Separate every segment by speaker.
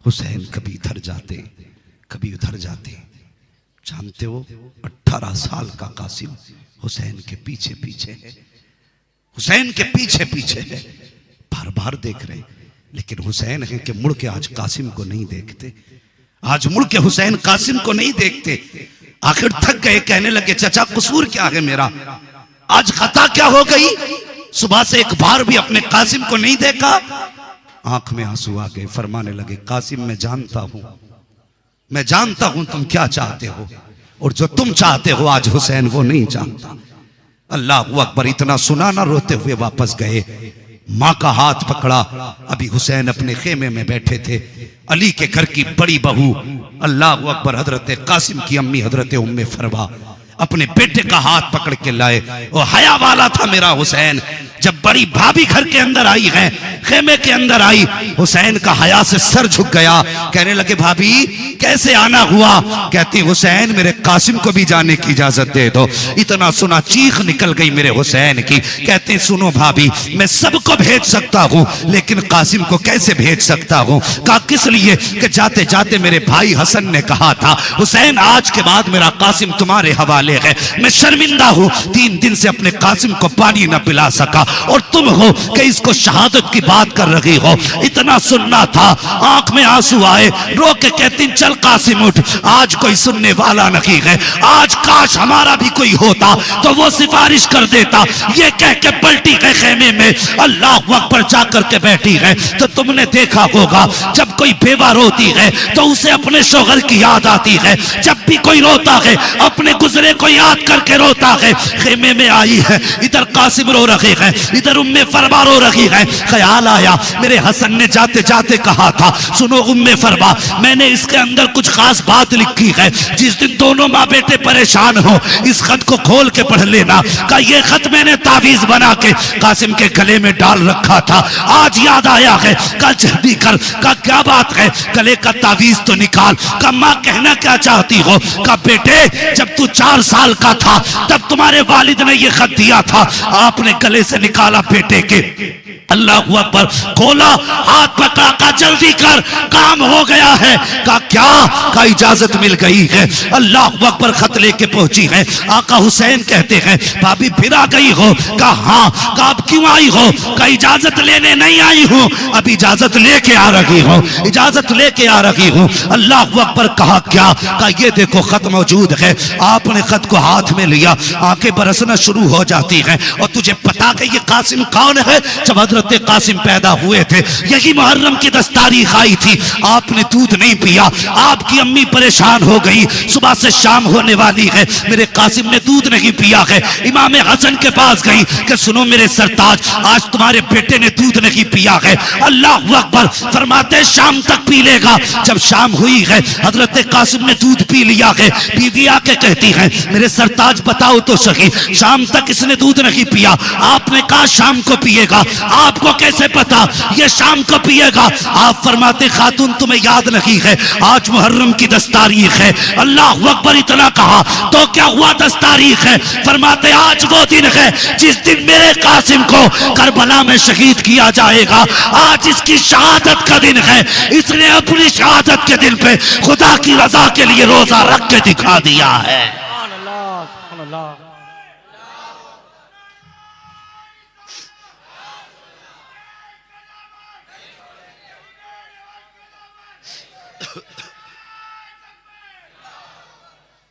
Speaker 1: हुसैन कभी इधर जाते कभी उधर जाते। जानते हो 18 साल का कासिम हुसैन के पीछे पीछे है, हुसैन के पीछे पीछे है, बार बार देख रहे, लेकिन हुसैन है कि मुड़ के आज कासिम को नहीं देखते, आज मुड़ के हुसैन कासिम को नहीं देखते। आखिर थक गए, कहने लगे चाचा कसूर क्या है मेरा, आज खता क्या हो गई, सुबह से एक बार भी अपने कासिम को नहीं देखा। आंख में आंसू आ गए, फरमाने लगे कासिम मैं जानता हूं तुम क्या चाहते हो, और जो तुम चाहते हो आज हुसैन वो नहीं जानता। अल्लाह अकबर। इतना सुना ना, रोते हुए वापस गए, माँ का हाथ पकड़ा। अभी हुसैन अपने खेमे में बैठे थे, अली के घर की बड़ी बहू अल्लाह अकबर हजरत कासिम की अम्मी हजरत उम्मे फरवा अपने बेटे का हाथ पकड़ के लाए। वो हया वाला था मेरा हुसैन। जब बड़ी भाभी घर के अंदर आई है, खेमे के अंदर आई, हुसैन का हया से सर झुक गया। कहने लगे भाभी कैसे आना हुआ, कहती हुसैन मेरे कासिम को भी जाने की इजाजत दे दो। इतना सुना चीख निकल गई मेरे हुसैन की। कहते सुनो भाभी मैं सबको भेज सकता हूँ, लेकिन कासिम को कैसे भेज सकता हूँ। कहा किस लिए, कि जाते जाते मेरे भाई हसन ने कहा था हुसैन आज के बाद मेरा कासिम तुम्हारे हवाले है। मैं शर्मिंदा हूँ, 3 दिन से अपने कासिम को पानी न पिला सका, और तुम हो कि इसको शहादत की बात कर रही हो। इतना सुनना था, आंख में आंसू आए, रो के कहती चल कासिम उठ, आज कोई सुनने वाला नहीं है, आज काश हमारा भी कोई होता तो वो सिफारिश कर देता। ये कह के पलटी है खेमे में, अल्लाह अकबर जाकर के बैठी है। तो तुमने देखा होगा जब कोई बेवा रोती है तो उसे अपने शोहर की याद आती है, जब भी कोई रोता है अपने गुजरे को याद करके रोता है। खेमे में आई है, इधर कासिम रो रहे हैं, इधर उम्मे फरवा रो रही है। ख्याल आया मेरे हसन ने जाते जाते कहा था सुनो उम्मे फरवा मैंने इसके अंदर कुछ खास बात लिखी है, जिस दिन दोनों माँ बेटे परेशान हो इस खत को खोल के पढ़ लेना। का ये खत मैंने तावीज बना के कासिम के गले में डाल रखा था, आज याद आया है, कल जल्दी कर। का क्या बात है, गले का तावीज तो निकाल। का माँ कहना क्या चाहती हो। का बेटे जब तू 4 साल का था तब तुम्हारे वालिद ने ये खत दिया था, आपने गले से निकाला बेटे के। अल्लाह अकबर, खोला, हाथ पकड़ा, का जल्दी कर काम हो गया है। का क्या, का इजाजत मिल गई है। अल्लाह अकबर खत लेके पहुंची है। आका हुसैन कहते हैं भाभी फिर आ गई हो। का हाँ। का अब क्यों आई हो। का इजाजत लेने नहीं आई हूँ, अब इजाजत लेके आ रही हूँ, इजाजत लेके आ रही हूँ। अल्लाह अकबर। कहा क्या। का ये देखो खत मौजूद है। आपने खत को हाथ में लिया, आंखें बरसना शुरू हो जाती हैं। और तुझे पता है ये कासिम कौन है। जब हजरत कासिम पैदा हुए थे यही मुहर्रम की 10 तारीख आई थी, आपने दूध नहीं पिया, आपकी अम्मी परेशान हो गई, सुबह से शाम होने वाली है, मेरे कासिम ने दूध नहीं पिया है। इमाम हसन के पास गई कि सुनो मेरे सरताज आज तुम्हारे बेटे ने दूध नहीं पिया है। अल्लाह अकबर। फरमाते शाम तक पी लेगा। जब शाम हुई है हजरत कासिम ने दूध पी लिया है। बीवी आके कहती है मेरे सरताज बताओ तो सही शाम तक इसने दूध नहीं पिया, आपने कहा शाम को पिएगा, आपको कैसे पता ये शाम को पिएगा। आप फरमाते खातून तुम्हें याद नहीं है आज मुहर्रम की 10 तारीख है। अल्लाह अकबर। इतना कहा तो क्या हुआ 10 तारीख है। फरमाते आज वो दिन है जिस दिन मेरे कासिम को करबला में शहीद किया जाएगा, आज इसकी शहादत का दिन है। इसने अपनी शहादत के दिन पे खुदा की रजा के लिए रोजा रख के दिखा दिया है।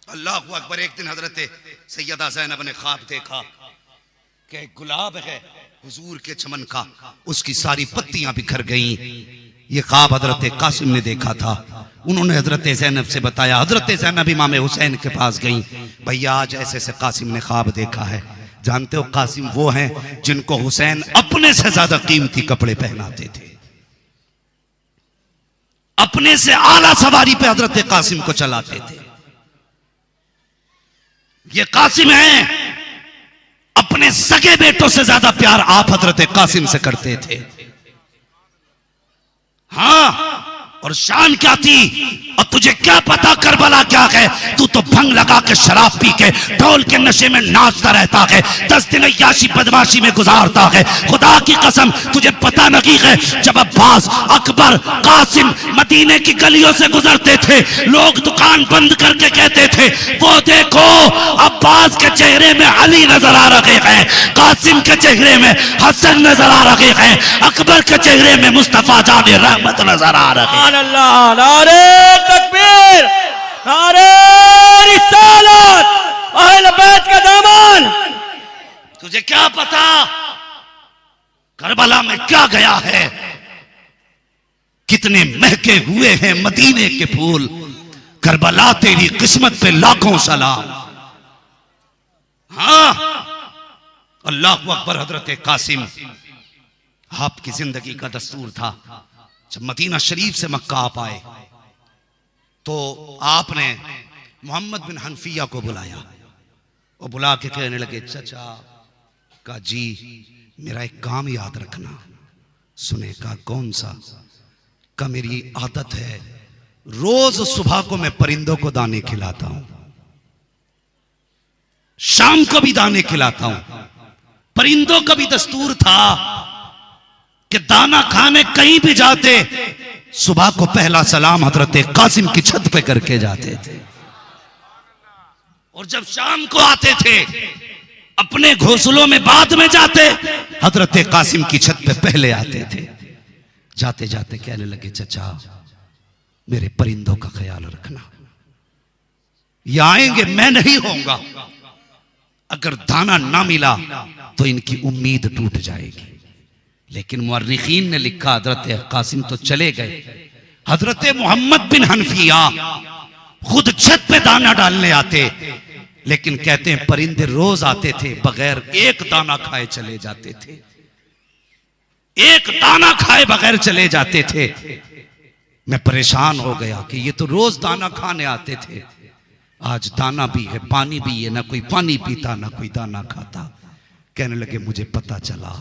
Speaker 1: अल्लाह अकबर। एक दिन हजरत सैयदा ज़ैनब ने ख्वाब देखा कि गुलाब है हुजूर के चमन का, उसकी सारी पत्तियां बिखर गईं। ये ख्वाब हजरत कासिम ने देखा था। उन्होंने हजरत ज़ैनब से बताया, हजरत ज़ैनब इमाम हुसैन के पास गईं, भैया आज ऐसे से कासिम ने ख्वाब देखा है। जानते हो कासिम वो हैं जिनको हुसैन अपने से ज्यादा कीमती कपड़े पहनाते थे, अपने से आला सवारी पे हजरत कासिम को चलाते थे। ये कासिम है, अपने सगे बेटों से ज्यादा प्यार आप हजरत कासिम से करते थे। हाँ और शान क्या थी, और तुझे क्या पता करबला क्या है। तू तो भंग लगा के शराब पी के ढोल के नशे में नाचता रहता है, 10 दिन याशी बदमाशी में गुजारता है। खुदा की कसम तुझे पता नहीं है, जब अब्बास, अकबर, कासिम मदीने की गलियों से गुजरते थे, लोग दुकान बंद करके कहते थे वो देखो अब्बास के चेहरे में अली नजर आ रहे हैं, कासिम के चेहरे में हसन नजर आ रहे हैं, अकबर के चेहरे में मुस्तफा जाने रहमत नजर आ रहे हैं।
Speaker 2: अल्लाह, नारे तकबीर, नारे रिसालत, अहले बैत का दामन।
Speaker 1: तुझे क्या पता करबला में क्या गया है, कितने महके हुए हैं मदीने के फूल। करबला तेरी किस्मत पे लाखों सलाम। हाँ, अल्लाह अकबर। हजरत कासिम, आपकी जिंदगी का दस्तूर था, जब मदीना शरीफ से मक्का आप आए तो आपने मोहम्मद बिन हनफिया को बुलाया और बुला के कहने लगे, चचा का जी मेरा एक काम याद रखना। सुने का कौन सा? का मेरी आदत है रोज सुबह को मैं परिंदों को दाने खिलाता हूं, शाम को भी दाने खिलाता हूं। परिंदों का भी दस्तूर था कि दाना खाने कहीं भी जाते सुबह को पहला सलाम हजरत कासिम की छत पे करके जाते थे, और जब शाम को आते थे अपने घोंसलों में बाद में जाते, हजरत कासिम की छत पे पहले आते थे। जाते जाते कहने लगे, चचा मेरे परिंदों का ख्याल रखना, ये आएंगे मैं नहीं होऊंगा, अगर दाना ना मिला तो इनकी उम्मीद टूट जाएगी। लेकिन मुअर्रिखीन ने लिखा हजरत कासिम तो चले गए, हजरत मोहम्मद बिन हनफिया खुद छत पे दाना डालने आते, लेकिन कहते हैं परिंदे रोज आते थे, बगैर एक दाना खाए चले जाते थे, एक दाना खाए बगैर चले जाते थे। मैं परेशान हो गया कि ये तो रोज दाना खाने आते थे, आज दाना भी है पानी भी है, ना कोई पानी पीता ना कोई दाना खाता। कहने लगे मुझे पता चला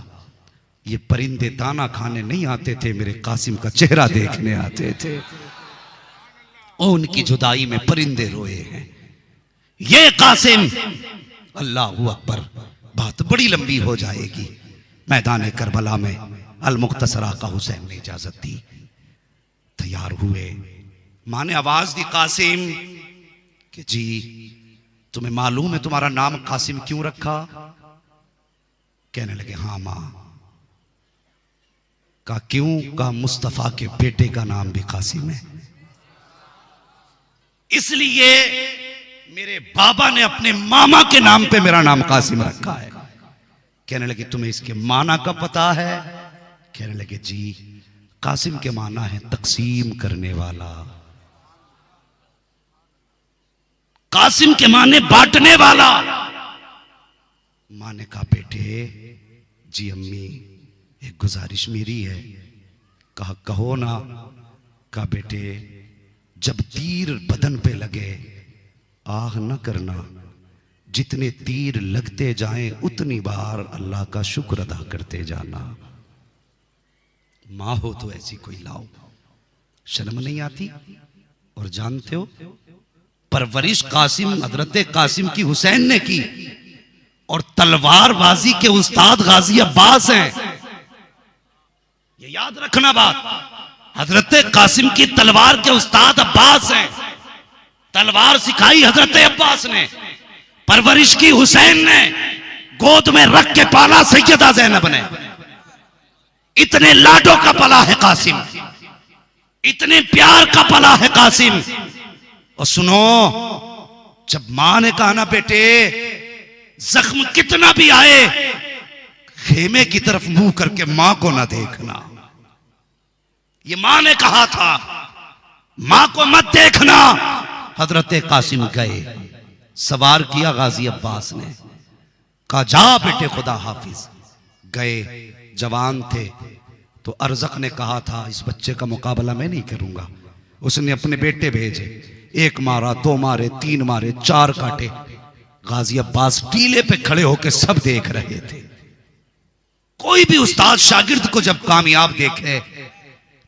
Speaker 1: ये परिंदे दाना खाने नहीं आते थे, मेरे कासिम का चेहरा देखने आते थे, और उनकी जुदाई में परिंदे रोए हैं। ये कासिम, अल्लाह अकबर, बात बड़ी लंबी हो जाएगी। मैदान करबला में अल मुख्तसरा का हुसैन ने इजाजत दी, तैयार हुए। मां ने आवाज दी, कासिम कि जी तुम्हें मालूम है तुम्हारा नाम कासिम क्यों रखा? कहने लगे हाँ मां। का क्यों? का मुस्तफा के बेटे का नाम भी कासिम है, इसलिए मेरे बाबा ने अपने मामा के नाम पे मेरा नाम कासिम रखा है। कहने लगे तुम्हें इसके माना का पता है? कहने लगे जी कासिम के माना है तकसीम करने वाला, कासिम के माने बांटने वाला। माँ ने कहा बेटे, जी अम्मी एक गुजारिश मेरी है। कहा कहो ना। कहा बेटे जब तीर बदन पे लगे आह न करना, जितने तीर लगते जाएं उतनी बार अल्लाह का शुक्र अदा करते जाना। माँ हो तो ऐसी कोई लाओ, शर्म नहीं आती? और जानते हो परवरिश कासिम, हजरत कासिम की हुसैन ने की, और तलवारबाजी के उस्ताद गाजी अब्बास हैं। ये याद रखना बात, हजरत कासिम की तलवार के उस्ताद अब्बास हैं। तलवार सिखाई हजरत अब्बास ने, परवरिश की हुसैन ने, गोद में रख के पाला सैयदा ज़ैनब ने। इतने लाडों का पला है कासिम, इतने प्यार का पला है कासिम। और सुनो, जब मां ने कहा ना बेटे जख्म कितना भी आए खेमे की तरफ मुंह करके मां को ना देखना, ये मां ने कहा था, मां को मत देखना। हजरत कासिम गए, सवार किया गाजी अब्बास ने, कहा जा बेटे खुदा हाफिज। गए, जवान थे तो अरजक ने कहा था इस बच्चे का मुकाबला मैं नहीं करूंगा। उसने अपने बेटे भेजे, एक मारा, दो मारे, तीन मारे, चार काटे। गाजी अब्बास टीले पे खड़े होकर सब देख रहे थे। कोई भी उस्ताद शागिर्द को जब कामयाब देखे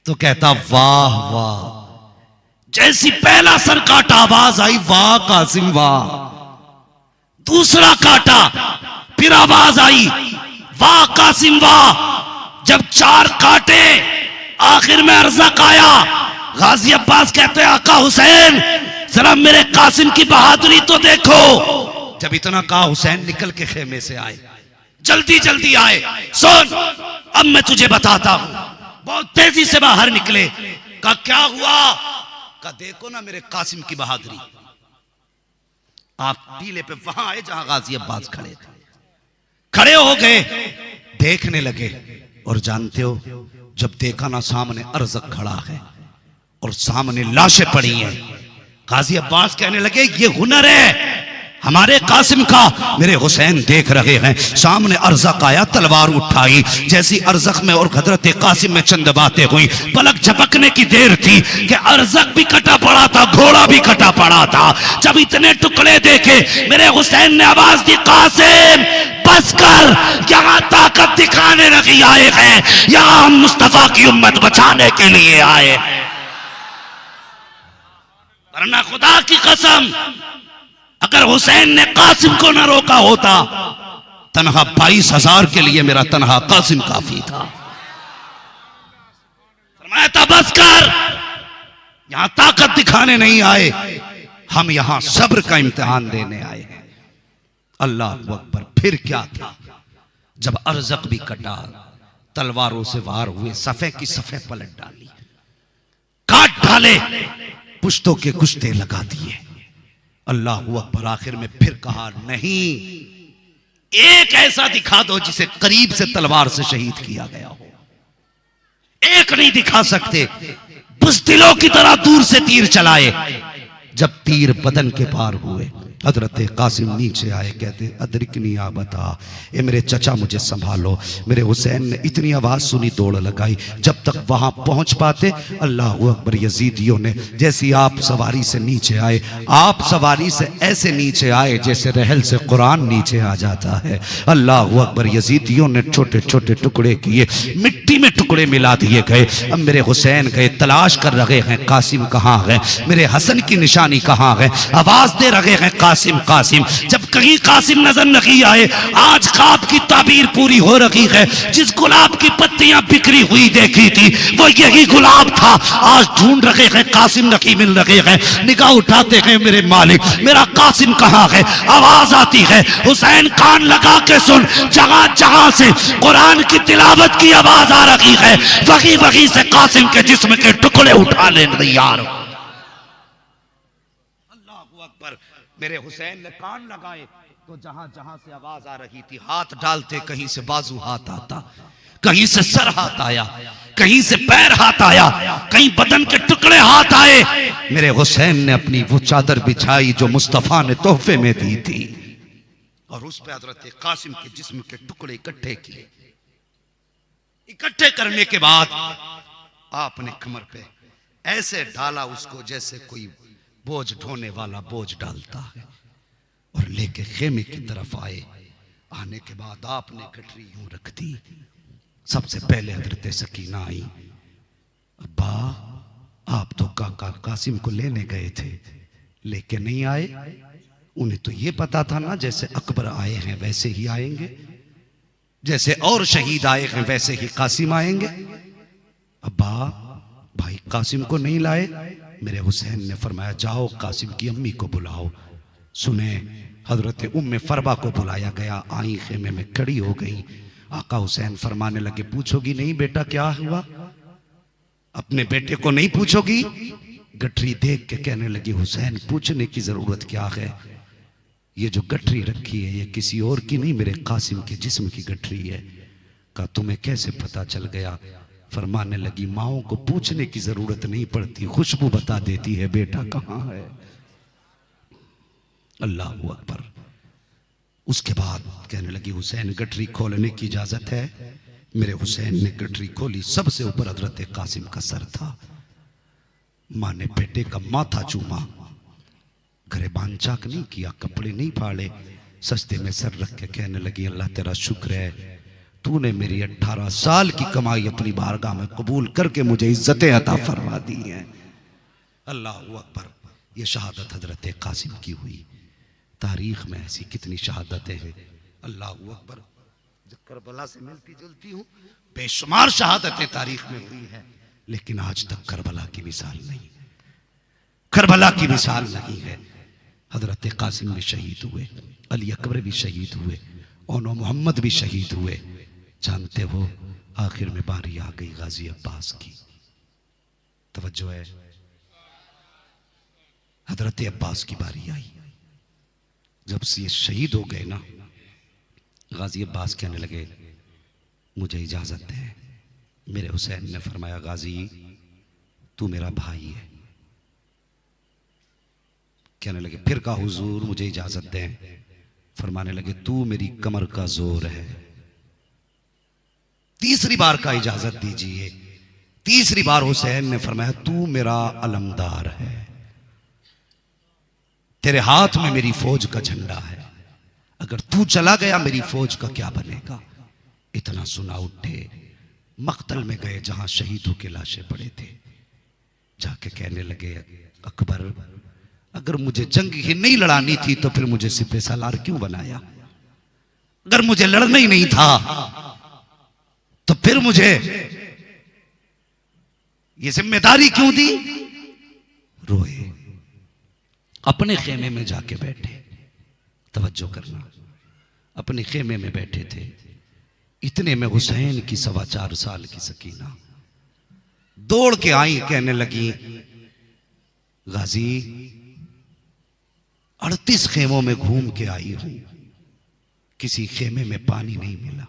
Speaker 1: तो कहता वाह वाह। जैसी पहला सर काटा आवाज आई वाह कासिम वाह। दूसरा काटा फिर आवाज आई वाह कासिम वाह। जब 4 काटे आखिर में अरज़क आया। गाजी अब्बास कहते हैं आका हुसैन जरा मेरे कासिम की बहादुरी तो देखो। जब इतना कहा हुसैन निकल के खेमे से आए, जल्दी जल्दी आए। सुन अब मैं तुझे बताता हूं। बहुत तेजी से बाहर निकले। कहा क्या हुआ? कहा देखो ना मेरे कासिम की बहादुरी। आप टीले पे वहां आए जहां गाजी अब्बास खड़े थे। खड़े हो गए, देखने लगे। और जानते हो जब देखा ना सामने अरज़क खड़ा है और सामने लाशें पड़ी हैं, गाजी अब्बास कहने लगे ये हुनर है हमारे कासिम का। मेरे हुसैन देख रहे हैं सामने अरज़क आया, तलवार उठाई। जैसी अरज़क में और हजरत कासिम में चंद बातें हुई। पलक झपकने की देर थी कि अरज़क भी कटा पड़ा था, घोड़ा भी कटा पड़ा था। जब इतने टुकड़े देखे मेरे हुसैन ने आवाज दी कासिम बस कर, यहां ताकत दिखाने नहीं आए हैं, यहां हम मुस्तफा की उम्मत बचाने के लिए आए हैं। वरना खुदा की कसम अगर हुसैन ने कासिम को न रोका होता, तनहा 22,000 के लिए मेरा तनहा कासिम काफी था। फरमाया था बस कर, यहां ताकत दिखाने नहीं आए, हम यहां सब्र का इम्तिहान देने आए हैं। अल्लाह अकबर। फिर क्या था? जब अरज़क भी कटा, तलवारों से वार हुए, सफ़े की सफ़े पलट डाली, काट डाले, पुश्तों के कुश्ते लगा दिए। अल्लाह अकबर। आखिर में फिर कहा नहीं, एक ऐसा दिखा दो जिसे करीब से तलवार से शहीद किया गया हो। एक नहीं दिखा सकते, बुज़दिलों की तरह दूर से तीर चलाए। जब तीर बदन के पार हुए, हजरत कासिम नीचे आए, कहते अदरिकनी आ बता, ए मेरे चचा मुझे संभालो। मेरे हुसैन ने इतनी आवाज सुनी, दौड़ लगाई। जब तक वहां पहुंच पाते, अल्लाह अकबर, यजीदियों ने जैसी आप सवारी से नीचे आए, आप सवारी से ऐसे नीचे आए जैसे रहल से कुरान नीचे आ जाता है। अल्लाह अकबर। यजीदियों ने छोटे छोटे टुकड़े किए, मिट्टी में टुकड़े मिला दिए गए। अब मेरे हुसैन गए, तलाश कर रहे हैं कासिम कहाँ है, मेरे हसन की निशानी कहाँ है, आवाज दे रहे हैं कासिम कासिम। जब कहीं कासिम नजर नहीं आए, आज ख्वाब की ताबीर पूरी हो रही है। जिस गुलाब की पत्तियां बिखरी हुई देखी थी वो यही गुलाब था। आज ढूंढ रहे हैं, कासिम नहीं मिल रहे हैं। निगाह उठाते हैं, मेरे मालिक मेरा कासिम कहाँ है। आवाज आती है, हुसैन कान लगा के सुन, जहां जहां से कुरान की तिलावत की आवाज आ रही है, वही वही से कासिम के जिस्म के टुकड़े उठा ले तैयार। मेरे हुसैन ने कान लगाए तो जहां जहां से आवाज आ रही थी, हाथ डालते, कहीं से बाजू हाथ आता, कहीं से सर हाथ आया, कहीं से पैर हाथ आया, कहीं बदन के टुकड़े हाथ आए। मेरे हुसैन ने अपनी वो चादर बिछाई जो मुस्तफा ने तोहफे में दी थी, और उस पे हजरत कासिम के जिस्म के टुकड़े इकट्ठे किए। इकट्ठे करने के बाद आपने कमर पे ऐसे डाला उसको जैसे कोई बोझ ढोने वाला बोझ डालता है, और लेके खेमे की तरफ आए। आने के बाद आपने गठरी यूं रख दी। सबसे पहले हजरत सकीना आई। अब्बा आप तो काका कासिम को लेने गए थे, लेके नहीं आए। उन्हें तो ये पता था ना जैसे अकबर आए हैं वैसे ही आएंगे, जैसे और शहीद आए हैं वैसे ही कासिम आएंगे। अब्बा भाई कासिम को नहीं लाए। मेरे हुसैन ने फरमाया जाओ कासिम की अम्मी को बुलाओ। सुने, हजरत उम्मे फरबा को बुलाया गया। आई खेमे में खड़ी हो गई। आका हुसैन फरमाने लगे पूछोगी नहीं बेटा क्या हुआ, अपने बेटे को नहीं पूछोगी। गठरी देख के कहने लगी हुसैन पूछने की जरूरत क्या है, ये जो गठरी रखी है ये किसी और की नहीं, मेरे कासिम के जिस्म की गठरी है। कहा तुम्हें कैसे पता चल गया। फरमाने लगी माओ को पूछने की जरूरत नहीं पड़ती, खुशबू बता देती है बेटा कहां है। अल्लाह अकबर। उसके बाद कहने लगी हुसैन गठरी खोलने की इजाजत है। मेरे हुसैन ने गठरी खोली, सबसे ऊपर हजरत कासिम का सर था। मां ने बेटे का माथा चूमा, गरेबान चाक नहीं किया, कपड़े नहीं फाड़े, सस्ते में सर रख के कहने लगी अल्लाह तेरा शुक्र है तूने मेरी 18 साल की कमाई अपनी बारगाह में कबूल करके मुझे इज्जतें अता फरमा दी हैं। अल्लाह अकबर। ये शहादत हजरत कासिम की हुई। तारीख में ऐसी कितनी शहादतें हैं। अल्लाह अकबर। जब करबला से मिलती जुलती हूँ, बेशुमार शहादतें तारीख में हुई है, लेकिन आज तक करबला की मिसाल नहीं, करबला की मिसाल नहीं है। हजरत कासिम भी शहीद हुए, अली अकबर भी शहीद हुए, ओनो मोहम्मद भी शहीद हुए। जानते हो आखिर में बारी आ गई गाजी अब्बास की। तवज्जो है, हजरत अब्बास की बारी आई। जब से ये शहीद हो गए ना, गाजी अब्बास कहने लगे मुझे इजाजत दे। मेरे हुसैन ने फरमाया गाजी तू मेरा भाई है। कहने लगे फिर कहा हुजूर मुझे इजाजत दें। फरमाने लगे तू मेरी कमर का जोर है। तीसरी बार का इजाजत दीजिए। तीसरी बार हुसैन ने फरमाया तू मेरा अलमदार है, तेरे हाथ में मेरी फौज का झंडा है, अगर तू चला गया मेरी फौज का क्या बनेगा। इतना सुना उठे, मक्तल में गए जहां शहीदों के लाशें पड़े थे। जाके कहने लगे अकबर अगर मुझे जंग ही नहीं लड़ानी थी तो फिर मुझे सिपह सालार क्यों बनाया। अगर मुझे लड़ना ही नहीं था तो फिर मुझे ये जिम्मेदारी क्यों दी। रोए, अपने खेमे में जाके बैठे। तवज्जो करना, अपने खेमे में बैठे थे। इतने में हुसैन की 4.25 साल की सकीना दौड़ के आई, कहने लगी गाजी 38 खेमों में घूम के आई हूं, किसी खेमे में पानी नहीं मिला।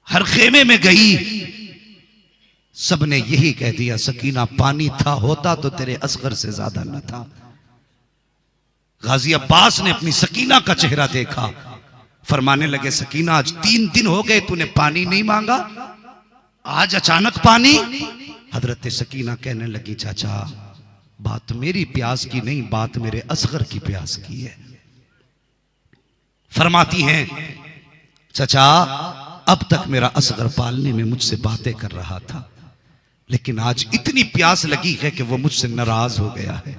Speaker 1: हर खेमे में गई, सबने यही कह दिया सकीना पानी था होता तो तेरे असगर से ज्यादा न था। गाजी अब्बास ने अपनी सकीना का चेहरा देखा, फरमाने लगे सकीना आज 3 दिन हो गए तूने पानी नहीं मांगा, आज अचानक पानी। हजरत सकीना कहने लगी चाचा बात मेरी प्यास की नहीं, बात मेरे असगर की प्यास की है। फरमाती हैं चाचा अब तक मेरा असगर पालने में मुझसे बातें कर रहा था, लेकिन आज इतनी प्यास लगी है कि वो मुझसे नाराज हो गया है।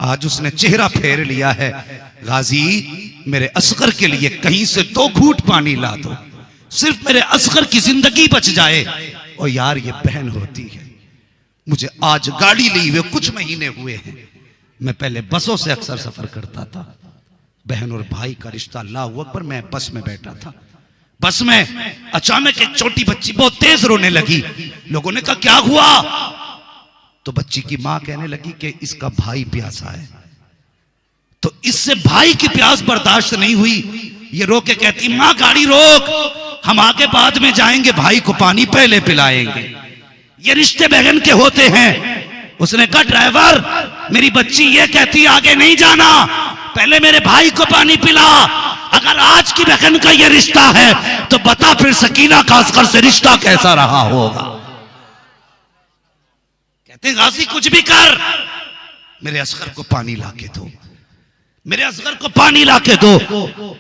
Speaker 1: आज उसने चेहरा फेर लिया है। गाजी मेरे असगर के लिए कहीं से 2 घूंट पानी ला दो, सिर्फ मेरे असगर की जिंदगी बच जाए। और यार ये बहन होती है। मुझे आज गाड़ी ली हुए कुछ महीने हुए हैं, मैं पहले बसों से अक्सर सफर करता था। बहन और भाई का रिश्ता, अल्लाह अकबर। मैं बस में बैठा था, बस में अचानक एक छोटी बच्ची बहुत तेज रोने लगी। लोगों ने कहा क्या हुआ, तो बच्ची की मां कहने लगी कि इसका भाई प्यासा है। तो इससे भाई की प्यास बर्दाश्त नहीं हुई, ये रो के कहती मां गाड़ी रोक, हम आगे बाद में जाएंगे, भाई को पानी पहले पिलाएंगे। ये रिश्ते बहन के होते हैं। उसने कहा ड्राइवर मेरी बच्ची ये कहती आगे नहीं जाना, पहले मेरे भाई को पानी पिला। अगर आज की बहन का ये रिश्ता है तो बता फिर सकीना का असगर से रिश्ता कैसा रहा होगा। कहते हैं गाजी कुछ भी कर, मेरे असगर को पानी लाके दो, मेरे असगर को पानी लाके दो।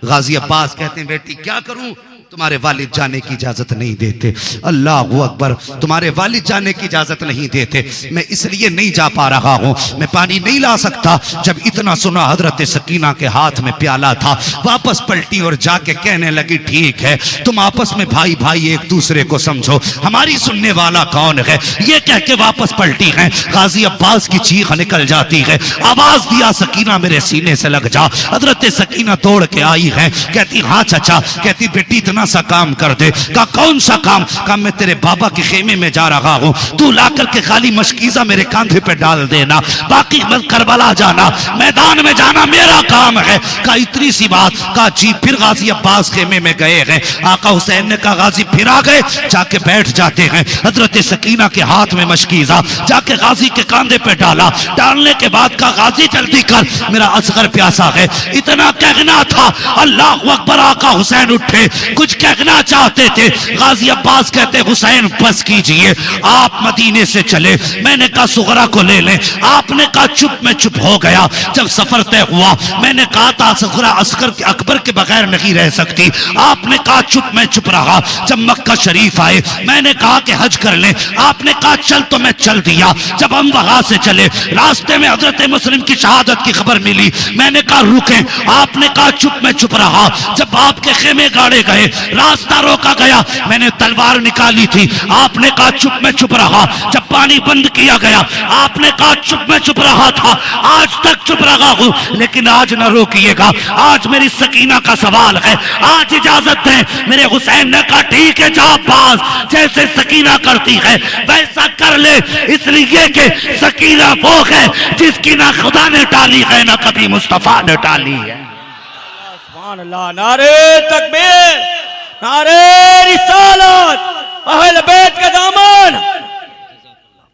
Speaker 1: गाजी अब्बास कहते हैं बेटी क्या करूं, तुम्हारे वालिद जाने की इजाजत नहीं देते। अल्लाह अकबर, तुम्हारे वालिद जाने की इजाजत नहीं देते, मैं इसलिए नहीं जा पा रहा हूं, मैं पानी नहीं ला सकता। जब इतना सुना हजरत सकीना के हाथ में प्याला था, वापस पलटी और जाके कहने लगी ठीक है तुम आपस में भाई भाई एक दूसरे को समझो, हमारी सुनने वाला कौन है। ये कह के वापस पलटी है। गाजी अब्बास की चीख निकल जाती है, आवाज दिया सकीना मेरे सीने से लग जा। हजरत सकीना दौड़ के आई है, कहती हाँ चाचा। कहती बेटी इतना सा काम कर दे। कहा कौन सा काम। कहा मैं तेरे बाबा के खेमे में जा रहा हूं, तू लाकर के खाली मशकीजा मेरे कांधे पे डाल देना, बाकी करबला जाना, मैदान में जाना मेरा काम है। कहा इतनी सी बात। कहा जी। फिर गाजी अब्बास खेमे में गए हैं। आका हुसैन ने कहा गाजी फिर आ गए, जाके बैठ जाते हैं। हजरत सकीना के हाथ में मशकीजा जाके गाजी के कांधे पे डाला। डालने के बाद कहा गाजी जल्दी कर मेरा असगर प्यासा है। इतना कहना था, अल्लाह अकबर। आका हुसैन उठे, कुछ कहना चाहते थे। गाजी अब्बास कहते हुसैन बस कीजिए, आप मदीने से चले। मैंने कहा सुगरा को ले लें। आपने कहा चुप, मैं चुप हो गया। जब सफर तय हुआ मैंने कहा था सुगरा अस्कर के अकबर के बगैर नहीं रह सकती। आपने कहा चुप, मैं चुप रहा। जब मक्का शरीफ आए मैंने कहा कि हज कर ले। आपने कहा चल, तो मैं चल दिया। जब हम वहां से चले रास्ते में हजरत मुस्लिम की शहादत की खबर मिली। मैंने कहा रुके। आपने कहा चुप, मैं चुप रहा। जब आपके खेमे गाड़े गए, रास्ता रोका गया, मैंने तलवार निकाली थी। आपने कहा चुप, मैं चुप रहा। जब पानी बंद किया गया आपने कहा चुप, मैं चुप रहा था। आज तक चुप रहा हूं, लेकिन आज न रोकिएगा। आज मेरी सकीना का सवाल है, आज इजाजत दें। मेरे हुसैन ने कहा ठीक है जा अब्बास, जैसे सकीना करती है वैसा कर ले, इसलिए कि सकीना वो है जिसकी ना खुदा ने टाली है ना कभी मुस्तफा ने टाली है।
Speaker 2: सुभान अल्लाह, नारे तकबीर, नारे रिसालत, अहले बैत का दामन।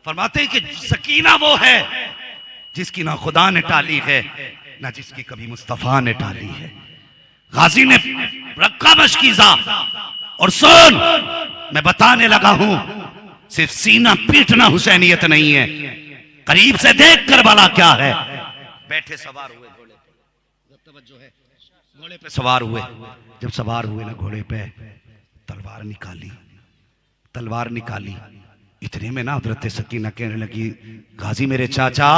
Speaker 1: फरमाते हैं कि सकीना वो है जिसकी ना खुदा ने टाली है ना जिसकी कभी मुस्तफा ने टाली है। गाजी ने रखा मशकीजा और सुन, मैं बताने लगा हूं, सिर्फ सीना पीटना हुसैनियत नहीं है, करीब से देख कर वाला क्या है। बैठे सवार हुए घोड़े पे, तवज्जो है, घोड़े पे सवार हुए। जब सवार हुए ना घोड़े पे, तलवार निकाली, तलवार निकाली। इतने में ना हजरत सकीना कहने लगी गाजी मेरे चाचा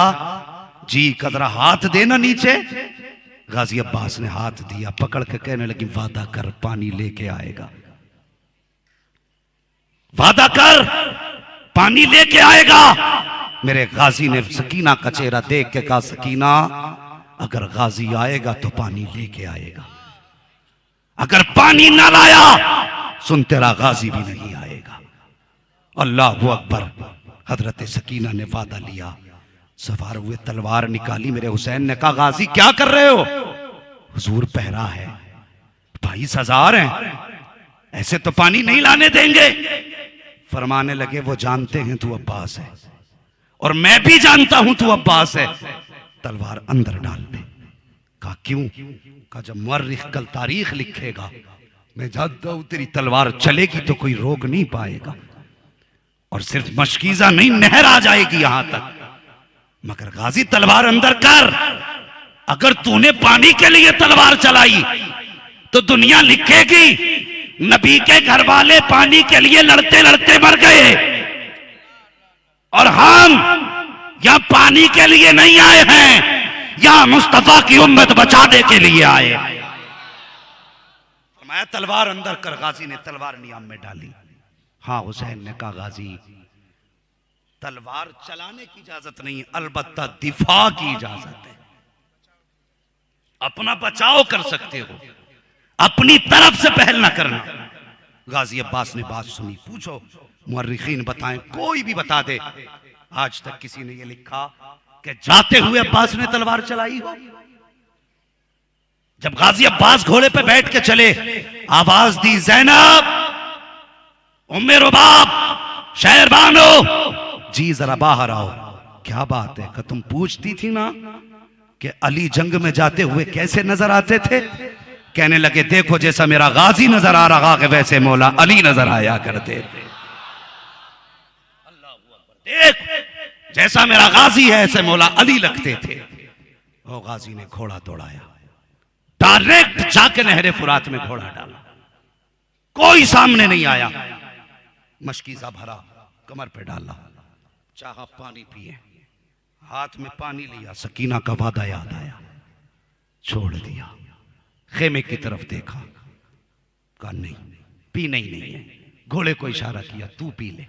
Speaker 1: जी कदरा हाथ देना नीचे। गाजी अब्बास ने हाथ दिया, पकड़ के कहने लगी वादा कर पानी लेके आएगा, वादा कर पानी लेके आएगा। मेरे गाजी ने सकीना का चेहरा देख के कहा सकीना अगर गाजी आएगा तो पानी लेके आएगा, अगर पानी ना लाया सुन तेरा गाजी भी नहीं आएगा। अल्लाहु अकबर। हजरत सकीना ने वादा लिया, सवार हुए, तलवार निकाली। मेरे हुसैन ने कहा गाजी क्या कर रहे हो? हुजूर पहरा है, 22,000 हैं, ऐसे तो पानी नहीं लाने देंगे। फरमाने लगे वो जानते हैं तू अब्बास है और मैं भी जानता हूं तू अब्बास है, तलवार अंदर डाल दे। कहा क्यों? कहा जब मुअर्रिख कल तारीख लिखेगा मैं जानता हूं तेरी तलवार चलेगी तो कोई रोक नहीं पाएगा, और सिर्फ मशकीजा नहीं नहर आ जाएगी यहां तक। मगर गाजी तलवार अंदर कर, अगर तूने पानी के लिए तलवार चलाई तो दुनिया लिखेगी नबी के घर वाले पानी के लिए लड़ते लड़ते मर गए और हम यहां पानी के लिए नहीं आए हैं, यहां मुस्तफा की उम्मत बचाने के लिए आए। मैं तलवार अंदर कर। गाजी ने तलवार नियाम में डाली। हाँ हुसैन ने कहा गाजी तलवार चलाने की इजाजत नहीं, अलबत्ता दिफा की इजाजत है। अपना बचाव कर सकते हो, अपनी तरफ से पहल ना करना। गाजी अब्बास ने बात सुनी। पूछो मुअर्रिखीन बताएं, कोई भी बता दे आज तक किसी ने ये लिखा कि जाते हुए अब्बास ने तलवार चलाई हो। जब गाजी अब्बास घोड़े पे बैठ के चले, आवाज दी ज़ैनब, उम्मे रुबाब, शहरबानो, जी जरा बाहर आओ। क्या बात है? कि तुम पूछती थी ना कि अली जंग में जाते हुए कैसे नजर आते थे? कहने लगे देखो जैसा मेरा गाजी नजर आ रहा है वैसे मौला अली नजर आया करते थे। देख जैसा मेरा गाजी है ऐसे मौला अली लगते थे। वो गाजी ने घोड़ा दौड़ाया, डायरेक्ट जाके नहरे फुरात में घोड़ा डाला, कोई सामने नहीं आया। मशकीजा भरा, कमर पे डाला, चाहा पानी पिए, हाथ में पानी लिया, सकीना का वादा याद आया, छोड़ दिया। खेमे की तरफ देखा, कहा नहीं पीना ही नहीं है। घोड़े को इशारा किया तू पी ले,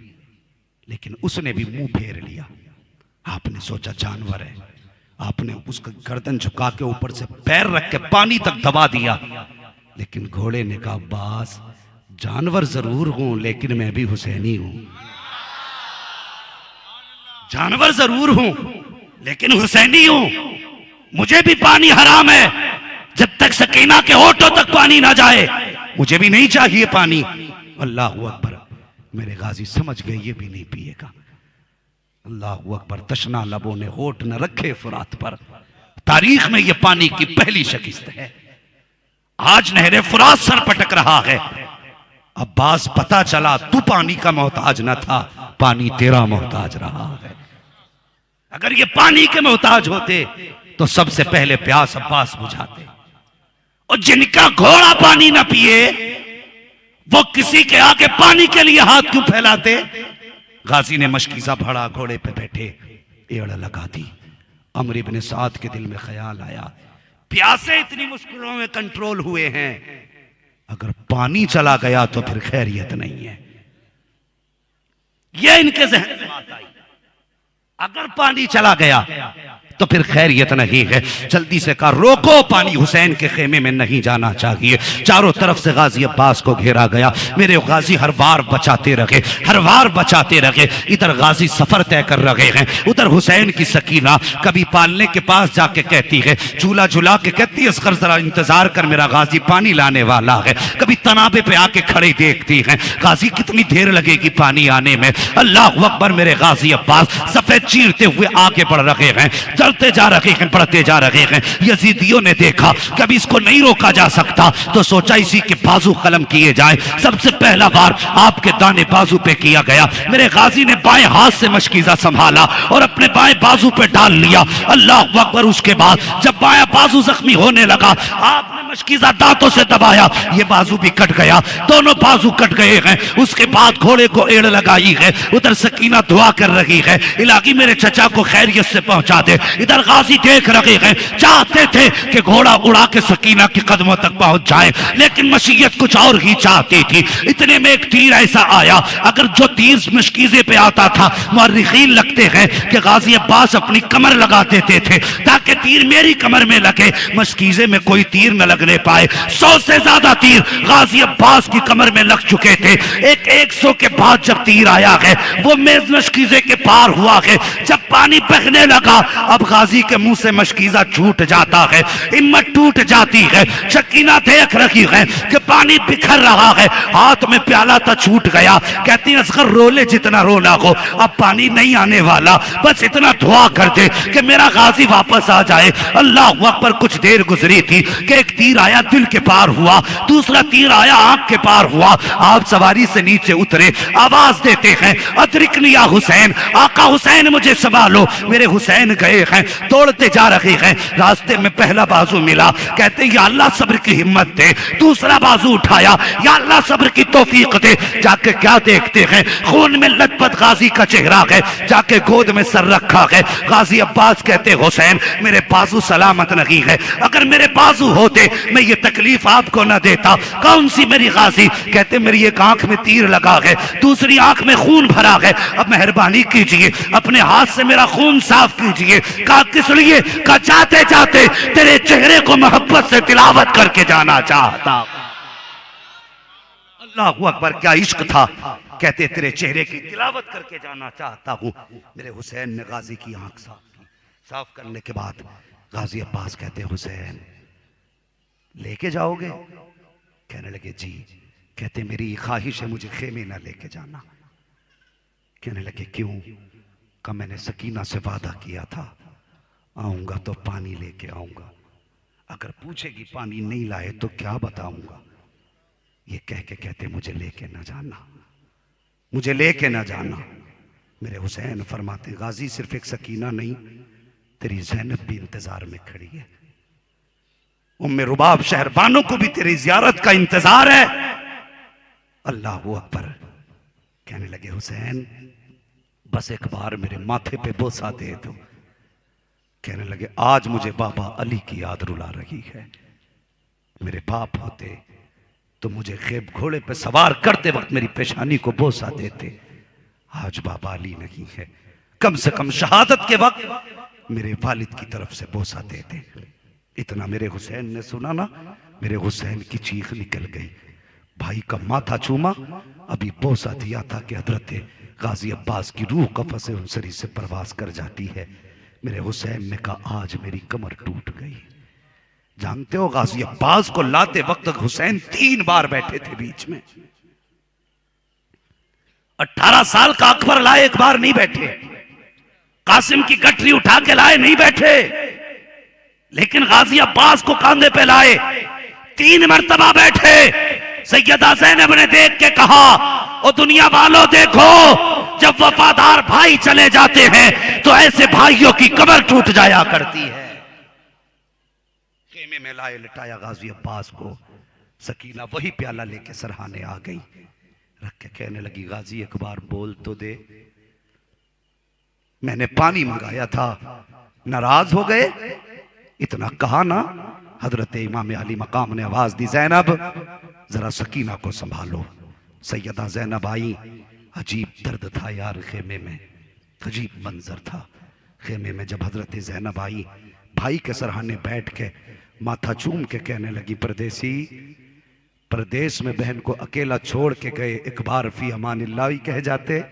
Speaker 1: लेकिन उसने भी मुंह फेर लिया। आपने सोचा जानवर है, आपने उसका गर्दन झुका के ऊपर से पैर रख के पानी तक दबा दिया, लेकिन घोड़े ने कहा बास जानवर जरूर हूं लेकिन मैं भी हुसैनी हूं। जानवर जरूर हूं लेकिन हुसैनी हूं, मुझे भी पानी हराम है। जब तक सकीना के होठों तक पानी ना जाए मुझे भी नहीं चाहिए पानी। अल्लाह अकबर। मेरे गाजी समझ गए ये भी नहीं पिएगा। अल्लाह अकबर। तशना लबों ने होठ न रखे फुरात पर। तारीख में यह पानी की पहली शिकस्त है। आज नहरे फुरात सर पटक रहा है, अब्बास पता चला तू पानी का मोहताज न था, पानी तेरा मोहताज रहा है। अगर ये पानी के मोहताज होते तो सबसे पहले प्यास अब्बास बुझाते, और जिनका घोड़ा पानी ना पिए वो किसी के आगे पानी के लिए हाथ क्यों फैलाते। गाजी ने मशकीजा भरा, घोड़े पे बैठे, एड़ लगा दी। अमर इब्न साद के दिल में ख्याल आया, प्यासे इतनी मुश्किलों में कंट्रोल हुए हैं, अगर पानी चला गया तो फिर खैरियत नहीं है। यह इनके ज़हन में बात आई, अगर पानी चला गया तो फिर खैरियत नहीं है। जल्दी से कहा रोको, पानी हुसैन के खेमे में नहीं जाना चाहिए। चारों तरफ से गाजी अब्बास को घेरा गया। मेरे गाजी हर बार बचाते रहे, हर बार बचाते रहे। इधर गाजी सफर तय कर रहे हैं, उधर हुसैन की सकीना कभी पालने के पास जाके कहती है, झूला झूला के कहती है असगर जरा इंतजार कर, मेरा गाजी पानी लाने वाला है। कभी तनाबे पे आके खड़े देखती हैं, गाजी कितनी देर लगेगी पानी आने में। अल्लाह अकबर, मेरे गाजी अब्बास सफेद चीरते हुए आगे बढ़ रहे हैं, चलते जा रहे हैं, बढ़ते जा रहे हैं। यजीदियों ने देखा कभी इसको नहीं रोका जा सकता, तो सोचा इसी के बाजू कलम किए जाए। सबसे पहला बार आपके दाने बाजू पे किया गया। मेरे गाजी ने बाएं हाथ से मशकीजा संभाला और अपने बाएं बाजू पे डाल लिया। अल्लाह अकबर। उसके बाद जब बायां बाजू जख्मी होने लगा, आपने मशकीजा दांतों से दबाया, ये बाजू भी कट गया, दोनों बाजू कट गए हैं। उसके बाद घोड़े को एड़ लगाई है। उधर सकीना दुआ कर रही है, इलाही मेरे चचा को खैरियत से पहुंचा दे। इधर गाजी देख रहे हैं, चाहते थे कि घोड़ा उड़ा के सकीना के कदमों तक पहुंच जाए, लेकिन मशीयत कुछ और ही चाहती थी। इतने में एक तीर ऐसा आया, अगर जो तीर मशकीजे पे आता था, मुअर्रिखीन लगते हैं कि गाजी अब्बास अपनी कमर लगा देते थे ताकि तीर मेरी कमर में लगे, मशकीजे में कोई तीर न लगने पाए। 100 से ज्यादा तीर गाजी अब्बास की कमर में लग चुके थे। 100 के बाद जब तीर आया है, वो मेज मशकीजे के पार हुआ है। जब पानी बहने लगा, अब गाजी के मुंह से मशकीजा छूट जाता है, हिम्मत टूट जाती है। शकीना देख रही है कि पानी बिखर रहा है, हाथ में प्याला था छूट गया। कहती है असगर रोले जितना रोना हो, अब पानी नहीं आने वाला, बस इतना दुआ कर दे कि मेरा गाजी वापस आ जाए। अल्लाह अकबर। कुछ देर गुजरी थी कि एक तीर आया, दिल के पार हुआ, दूसरा तीर आया, आंख के पार हुआ। आप सवारी से नीचे उतरे, आवाज देते हैं अदरिकनी या हुसैन, आका हुसैन मुझे संभालो। मेरे हुसैन गए हैं, दौड़ते जा रहे हैं। रास्ते में पहला बाजू मिला, कहते या अल्लाह सब्र की हिम्मत दे। दूसरा बाजू उठाया, या अल्लाह सब्र की तौफीक दे। जाके क्या देखते हैं, खून में लथपथ गाजी का चेहरा है, जाके गोद में सर रखा है। गाजी अब्बास कहते हुसैन मेरे बाजू सलामत नहीं है, अगर मेरे बाजू होते मैं ये तकलीफ आपको न देता। कौन सी मेरी गाजी? कहते मेरी एक आंख में तीर लगा है, दूसरी आंख में खून भरा है, अब मेहरबानी कीजिए अपने हाथ से मेरा खून साफ कीजिए। कहा किस लिए? कहा जाते जाते तेरे चेहरे को मोहब्बत से तिलावत करके जाना चाहता। अल्लाह अकबर, क्या इश्क था। कहते तेरे चेहरे की तिलावत करके जाना चाहता हूं। मेरे हुसैन ने गाजी की आंख साफ की। साफ करने के बाद गाजी अब्बास कहते हुसैन लेके जाओगे? कहने लगे जी। कहते मेरी ख्वाहिश है मुझे खेमे ना लेके जाना। कहने लगे क्यों? का मैंने सकीना से वादा किया था, आऊंगा तो पानी लेके आऊंगा, अगर पूछेगी पानी नहीं लाए तो क्या बताऊंगा। ये कह के कहते मुझे लेके ना जाना, मुझे लेके ना जाना। मेरे हुसैन फरमाते गाजी सिर्फ एक सकीना नहीं, तेरी ज़ैनब भी इंतजार में खड़ी है, उम्मे रुबाब शहरबानों को भी तेरी जियारत का इंतजार है। अल्लाह अकबर। कहने लगे हुसैन बस एक बार मेरे माथे पे बोसा दे दो। कहने लगे आज मुझे बाबा अली की याद रुला रही है, मेरे बाप होते तो मुझे खेब घोड़े पे सवार करते वक्त मेरी पेशानी को बोसा देते। आज बाबा अली नहीं है, कम से कम शहादत के वक्त मेरे वालिद की तरफ से बोसा देते। इतना मेरे हुसैन ने सुना ना, मेरे हुसैन की चीख निकल गई। भाई का माथा चूमा, अभी बोसा दिया था कि हजरत गाजी अब्बास की रूह कफस उनसरी से परवास कर जाती है। मेरे हुसैन ने कहा आज मेरी कमर टूट गई। जानते हो गाजी अब्बास को लाते वक्त हुसैन 3 बार बैठे थे बीच में। 18 साल का अकबर लाए, एक बार नहीं बैठे। कासिम की गठरी उठा के लाए, नहीं बैठे। लेकिन गाजी अब्बास को कांधे पे लाए, 3 मरतबा बैठे। सैयदा ज़ैनब ने देख के कहा, ओ दुनिया वालों देखो, जब वफादार भाई चले जाते हैं तो ऐसे भाइयों की कब्र टूट जाया करती है। खेमे में लाए लिटाया गाजी अब्बास को। सकीना वही प्याला लेके सरहाने आ गई, रख के कहने लगी, गाजी एक बार बोल तो दे, मैंने पानी मंगाया था, नाराज हो गए? इतना कहा ना। हजरत इमाम अली मकाम ने आवाज दी, ज़ैनब जरा सकीना को संभालो। सैयदा ज़ैनब आई। अजीब दर्द था यार खेमे में, अजीब मंजर था खेमे में। जब हजरत ज़ैनब आई, भाई के सरहाने बैठ के माथा चूम के कहने लगी, परदेसी, परदेश में बहन को अकेला छोड़ के गए, एक बार फी अमानिल्लाह ही कह जाते।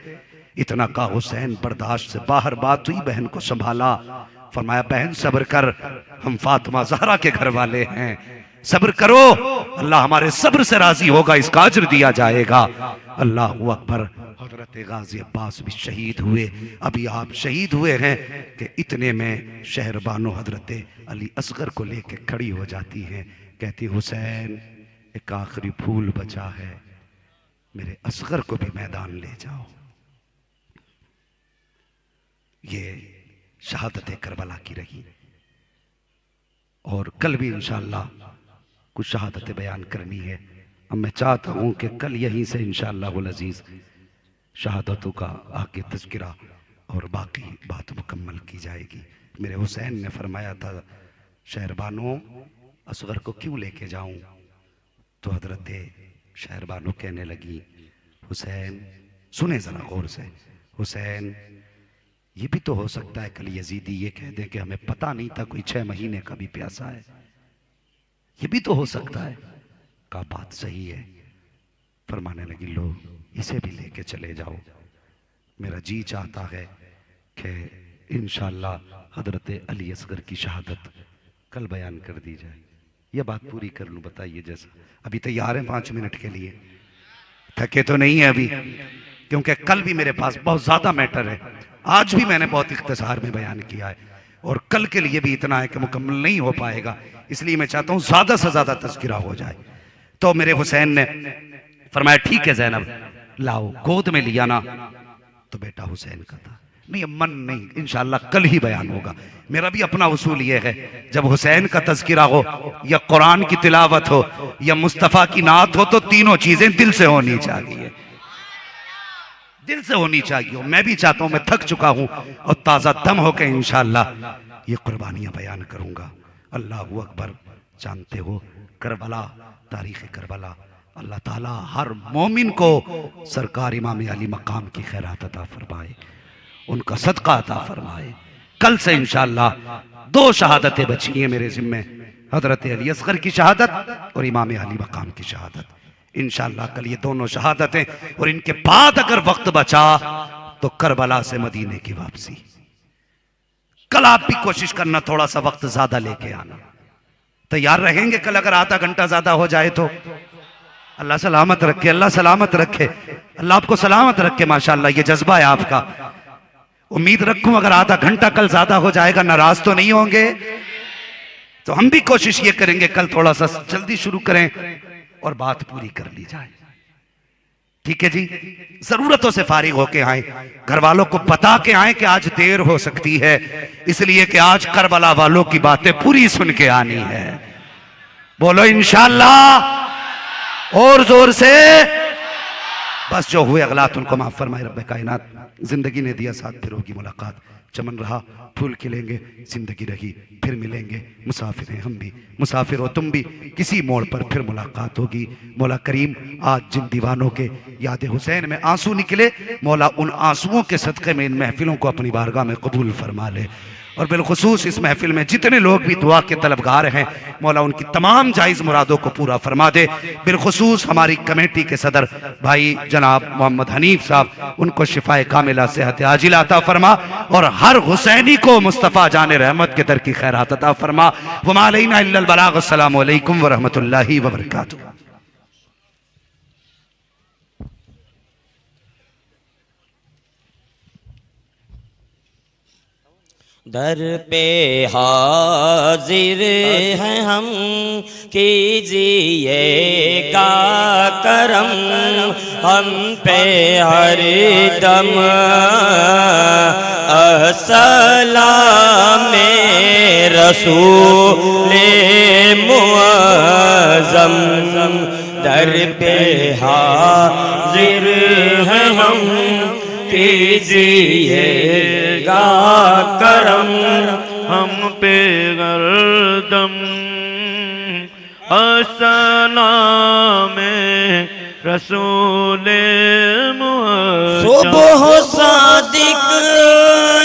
Speaker 1: इतना का हुसैन बर्दाश्त से बाहर बात हुई, बहन को संभाला। फरमाया, बहन सब्र कर, हम फातिमा ज़हरा के घर वाले हैं, सब्र करो, अल्लाह हमारे सब्र से राजी होगा, इसका अज्र दिया जाएगा। अल्लाह अकबर। हजरत गाजी अब्बास भी शहीद हुए। अभी आप शहीद हुए हैं कि इतने में शहरबानो हजरत अली असगर को लेके खड़ी हो जाती हैं, कहती, हुसैन एक आखिरी फूल बचा है, मेरे असगर को भी मैदान ले जाओ। ये शहादत करबला की रही। और कल भी इंशाअल्लाह कुछ शहादतें बयान करनी है। अब मैं चाहता हूं कि कल यहीं से इंशाअल्लाह अज़ीज़ शहादतों का आगे तज़किरा और बाकी बात मुकम्मल की जाएगी। मेरे हुसैन ने फरमाया था, शहरबानो असगर को क्यों लेके जाऊं? तो हजरत शहरबानो कहने लगी, हुसैन सुने जरा गौर से, हुसैन ये भी तो हो सकता है कल यजीदी ये कह दे कि हमें पता नहीं था कोई 6 महीने का भी प्यासा है, ये भी तो हो सकता है। का बात सही है। फरमाने लगी, लो इसे भी लेके चले जाओ, मेरा जी चाहता है कि इंशाअल्लाह हजरत अली असगर की शहादत कल बयान कर दी जाए। यह बात पूरी कर लूं, बताइए जैसा। अभी तैयार है 5 मिनट के लिए? थके तो नहीं है अभी? क्योंकि कल भी मेरे पास बहुत ज्यादा मैटर है, आज भी मैंने बहुत इख्तिसार में बयान किया है, और कल के लिए भी इतना है कि मुकम्मल नहीं हो पाएगा, इसलिए मैं चाहता हूं ज्यादा से ज्यादा तज़किरा हो जाए। तो मेरे हुसैन ने फरमाया, ठीक है ज़ैनब लाओ। गोद में लिया ना तो बेटा हुसैन का था। नहीं मन नहीं, इंशाअल्लाह कल ही बयान होगा। मेरा भी अपना उसूल ये है, जब हुसैन का तज़किरा हो या कुरान की तिलावत हो या मुस्तफ़ा की नात हो, तो तीनों चीजें दिल से होनी चाहिए, दिल से होनी चाहिए। मैं भी चाहता हूं, मैं थक चुका हूं और ताज़ा दम होकर इंशाअल्लाह ये कुर्बानियां बयान करूंगा। अल्लाह अकबर। जानते हो करबला, तारीख़ करबला, अल्लाह ताला हर मोमिन को सरकार इमाम अली मकाम की खैरात अता फरमाए, उनका सदका अता फरमाए। कल से इंशाअल्लाह 2 शहादतें बची हैं मेरे ज़िम्मे, हजरत अली असगर की शहादत और इमाम अली मकाम की शहादत। इंशाअल्लाह कल ये दोनों शहादतें, और इनके बाद अगर वक्त बचा तो करबला से मदीने की वापसी। कल आप भी कोशिश करना थोड़ा सा वक्त ज्यादा लेके आना। तैयार रहेंगे कल? अगर आधा घंटा ज्यादा हो जाए तो अल्लाह सलामत रखे, अल्लाह सलामत रखे, अल्लाह आपको सलामत रखे। माशाअल्लाह ये जज्बा है आपका। उम्मीद रखूं अगर आधा घंटा कल ज्यादा हो जाएगा, नाराज तो नहीं होंगे? तो हम भी कोशिश ये करेंगे कल थोड़ा सा जल्दी शुरू करें और बात पूरी कर ली जाए। ठीक है जी? जरूरतों से फारिग होके आए, घर वालों को बता के आए कि आज देर हो सकती है, इसलिए कि आज करबला वालों की बातें पूरी सुन के आनी है। बोलो इंशाअल्लाह और जोर से। बस जो हुए अगलात उनको माफ फरमाए रब्बे कायनात। जिंदगी ने दिया साथ, फिर होगी मुलाकात। चमन रहा फूल खिलेंगे, जिंदगी रही फिर मिलेंगे। मुसाफिर हैं हम भी, मुसाफिर हो तुम भी, किसी मोड़ पर फिर मुलाकात होगी। मौला करीम आज जिन दीवानों के याद हुसैन में आंसू निकले, मौला उन आंसुओं के सदक़े में इन महफिलों को अपनी बारगाह में कबूल फरमा ले। और बिलखुसूस इस महफिल में जितने लोग भी दुआ के तलबगार हैं, मौला उनकी तमाम जायज़ मुरादों को पूरा फरमा दे। बिलखुसूस हमारी कमेटी के सदर भाई जनाब मोहम्मद हनीफ साहब, उनको शिफाए कामिला सेहत आजिला अता फरमा, और हर हुसैनी को मुस्तफ़ा जाने रहमत के दर की खैरात अता फरमा। वमा अलैना इल्लल बलाग। अस्सलामु अलैकुम व रहमतुल्लाहि व बरकातुहू।
Speaker 2: दर पे हाजिर हैं हम, कीजिएगा करम, हम पे हर दम अस्सलाम रसूल मुअज़्ज़म। दर पे हाजिर हैं हम, कीजिएगा करम,
Speaker 3: हम पे गर्दम अस्सलाम रसूल मुअज़्ज़म।
Speaker 2: सुबह सादिक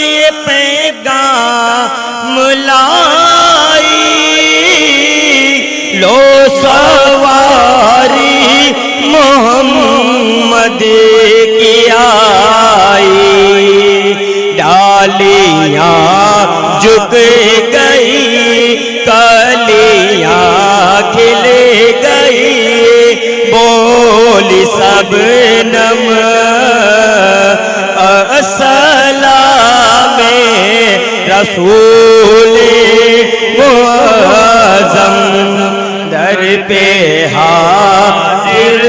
Speaker 2: ये पैगाम लाई, लो सवारी मोहम्मद की आई। डालियाँ झुक गई, कलियाँ खिल गई, बोली सबनम अस्सलाम रसूल मुअज़्ज़म। दर पे हाजिर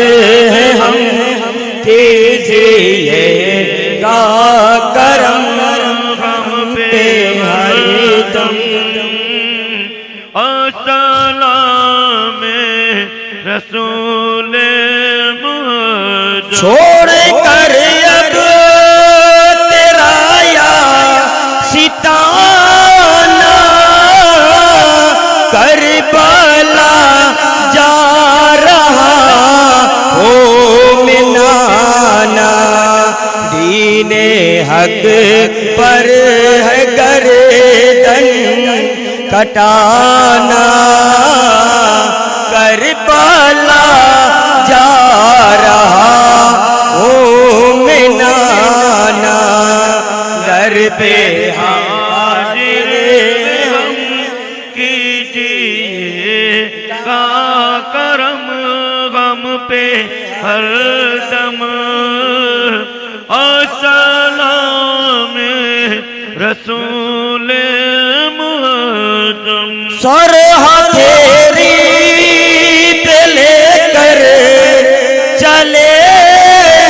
Speaker 2: हैं हम, कीजिएगा करम,
Speaker 3: हम पे हरदम अस्सलाम रसूल मुअज़्ज़म।
Speaker 2: छोड़ कर अब तेरा या सिताना, करबला जा रहा हो मिनाना। दीने हक पर है गर्दन कटाना, करबला जा रहा हो मिनाना। दर पे
Speaker 3: हाजिर हम, कीजिएगा करम, गम पे हरदम अस्सलाम रसूल मुअज़्ज़म।
Speaker 2: सर हथेरी पे लेकर चले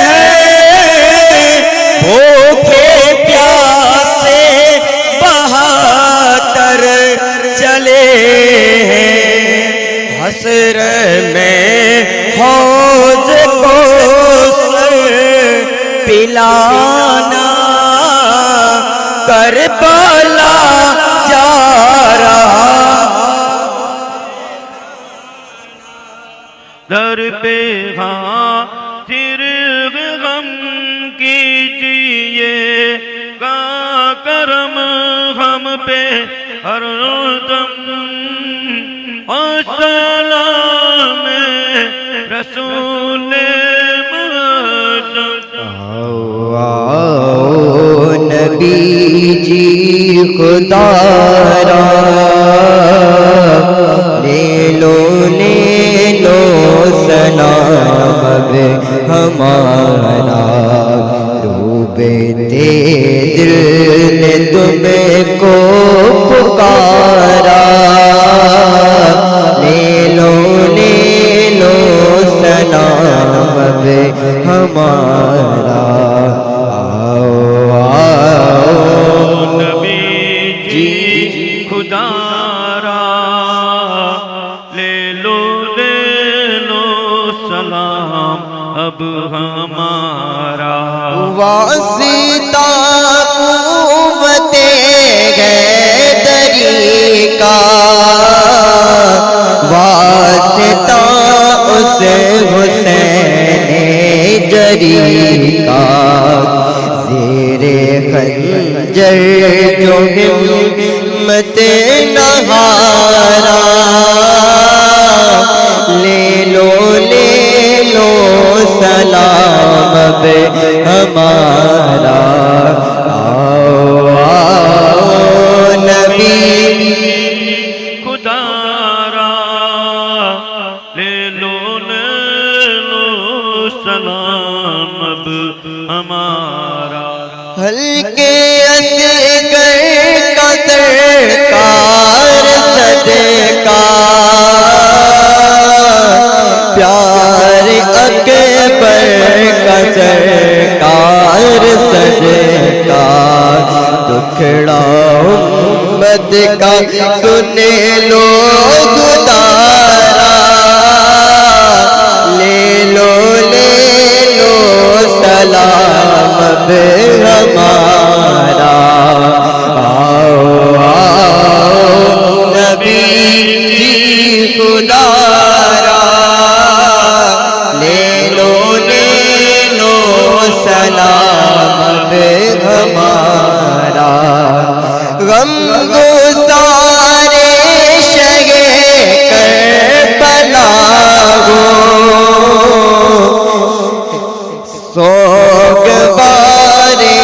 Speaker 2: हैं, भूखे प्यासे बहाकर चले हैं। हसर में हौज को पिलाना, करबला जा रहा।
Speaker 3: दर पे हाजिर गम, कीजिएगा करम, हम पे हरदम अस्सलाम रसूल मुअज़्ज़म।
Speaker 4: नबी जी खुदारा, ले लो सलाम अब हमारा। डूबे दिल ने तुमको पुकारा, ले लो सलाम अब हमारा।
Speaker 3: नबी जी खुदारा, ले लो सलाम अब हमारा।
Speaker 4: वासिता कुव्वते हैदरी का, वासिता उस हुसैन जरी का। ज़ेरे खंजर जो हिम्मत नहारा, ले लो सलाम अब हमारा। आओ नबी
Speaker 3: खुदारा, ले लो सलाम अब हमारा।
Speaker 4: हल्के असगर का
Speaker 2: अकबर का सरकार सरकार दुखड़ा उम्मत का सुने लो गुदारा ले लो सलाम अब हमारा आओ आओ नबी जी खुदारा ले लो सलाम अब हमारा गम गुसारे शगे करबला हो सोगवारे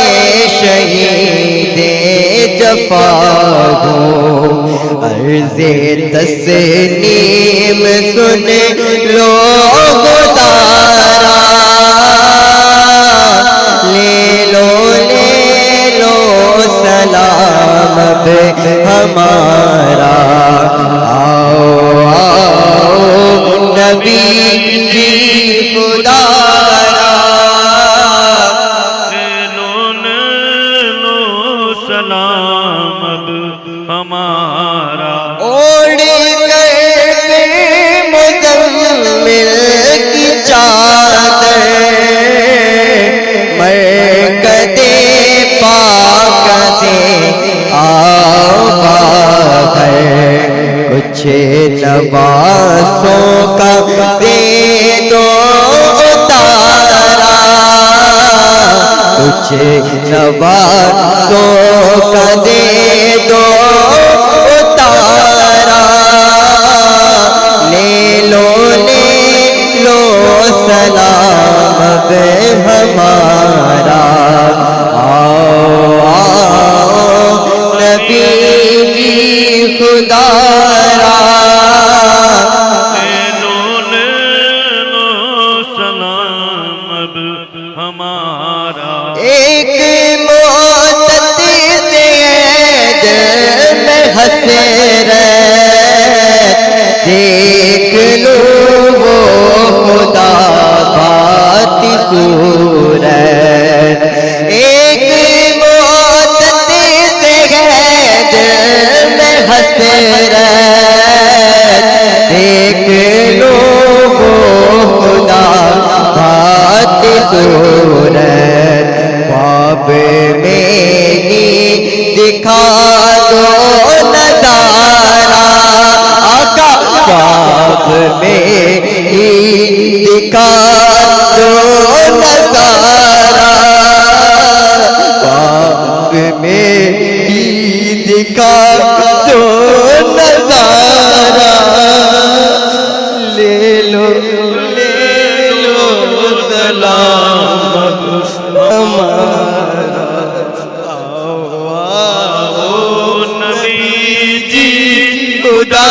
Speaker 2: शहीदे जफा हो अर्ज़े तस्नीम सुन लो गुदारा ले लो सलाम अब हमारा आओ आओ नबी जी खुदारा
Speaker 3: सलाम अब हमारा
Speaker 2: ओढ़ करके मुज़म्मिल की चादर मरकदे पाक से आओ बाहर कुछ नवासों का दे दो उतारा कुछ नवासों का दे दो उतारा ले लो सलाम अब हमारा आओ आओ नबी जी खुदारा
Speaker 3: ले लो सलाम अब हमारा
Speaker 2: एक मोहब्बत से दिल में हसरत देख लो वो खुदा बाती सूरत एक मोहब्बत से दिल में हसरत देख लो वो खुदा बाती सूरत ख्वाब में ही दिखा दो नजारा आका ख्वाब में ही दिखा दो नजारा ख्वाब में ही दिखा दो नजारा ले लो सलाम हमारा आओ आओ
Speaker 3: नबी जी
Speaker 2: खुदा